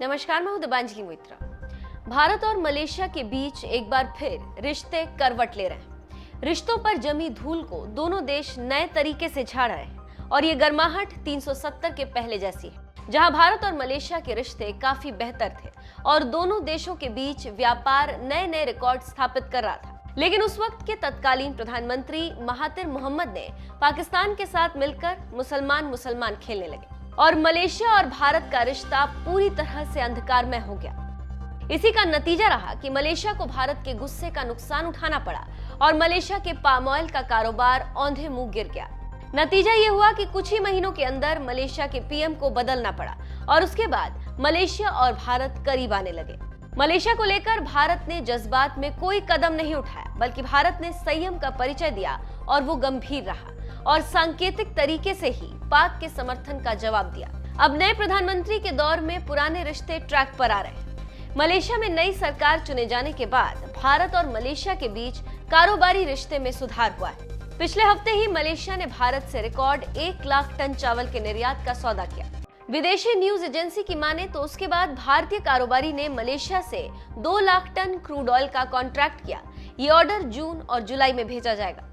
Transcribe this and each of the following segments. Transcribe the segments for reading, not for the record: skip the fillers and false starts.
नमस्कार, मैं हूं दिबांजलि मोइत्रा। भारत और मलेशिया के बीच एक बार फिर रिश्ते करवट ले रहे हैं। रिश्तों पर जमी धूल को दोनों देश नए तरीके से झाड़ रहे हैं और ये गर्माहट 370 के पहले जैसी है, जहां भारत और मलेशिया के रिश्ते काफी बेहतर थे और दोनों देशों के बीच व्यापार नए नए रिकॉर्ड स्थापित कर रहा था। लेकिन उस वक्त के तत्कालीन प्रधानमंत्री महातिर मोहम्मद ने पाकिस्तान के साथ मिलकर मुसलमान खेलने लगे और मलेशिया और भारत का रिश्ता पूरी तरह से अंधकारमय हो गया। इसी का नतीजा रहा कि मलेशिया को भारत के गुस्से का नुकसान उठाना पड़ा और मलेशिया के पाम ऑयल का कारोबार औंधे मुंह गिर गया। नतीजा ये हुआ कि कुछ ही महीनों के अंदर मलेशिया के पीएम को बदलना पड़ा और उसके बाद मलेशिया और भारत करीब आने लगे। मलेशिया को लेकर भारत ने जज्बात में कोई कदम नहीं उठाया, बल्कि भारत ने संयम का परिचय दिया और वो गंभीर रहा और सांकेतिक तरीके से ही पाक के समर्थन का जवाब दिया। अब नए प्रधानमंत्री के दौर में पुराने रिश्ते ट्रैक पर आ रहे हैं। मलेशिया में नई सरकार चुने जाने के बाद भारत और मलेशिया के बीच कारोबारी रिश्ते में सुधार हुआ है। पिछले हफ्ते ही मलेशिया ने भारत से रिकॉर्ड 1 लाख टन चावल के निर्यात का सौदा किया। विदेशी न्यूज एजेंसी की माने तो उसके बाद भारतीय कारोबारी ने मलेशिया से 2 लाख टन क्रूड ऑयल का कॉन्ट्रैक्ट किया। ये ऑर्डर जून और जुलाई में भेजा जाएगा।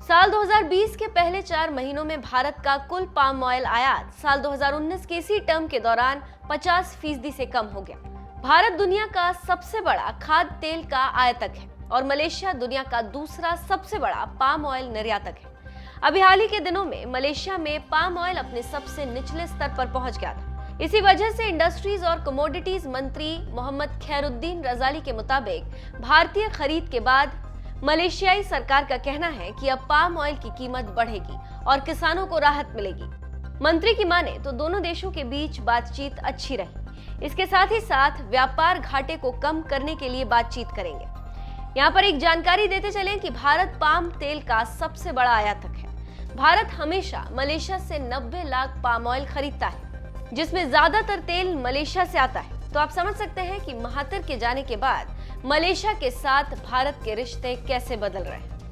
साल 2020 के पहले 4 महीनों में भारत का कुल पाम ऑयल आयात साल 2019 के इसी टर्म के दौरान 50% से कम हो गया। भारत दुनिया का सबसे बड़ा खाद्य तेल का आयातक है और मलेशिया दुनिया का दूसरा सबसे बड़ा पाम ऑयल निर्यातक है। अभी हाल ही के दिनों में मलेशिया में पाम ऑयल अपने सबसे निचले स्तर पर पहुंच गया था। इसी वजह से इंडस्ट्रीज और कमोडिटीज मंत्री मोहम्मद खैरुद्दीन रजाली के मुताबिक भारतीय खरीद के बाद मलेशियाई सरकार का कहना है कि अब पाम ऑयल की कीमत बढ़ेगी और किसानों को राहत मिलेगी। मंत्री की माने तो दोनों देशों के बीच बातचीत अच्छी रही। इसके साथ ही साथ व्यापार घाटे को कम करने के लिए बातचीत करेंगे। यहाँ पर एक जानकारी देते चलें कि भारत पाम तेल का सबसे बड़ा आयातक है। भारत हमेशा मलेशिया से 90 लाख पाम ऑयल खरीदता है, जिसमें ज्यादातर तेल मलेशिया से आता है। तो आप समझ सकते हैं कि महातिर के जाने के बाद मलेशिया के साथ भारत के रिश्ते कैसे बदल रहे हैं।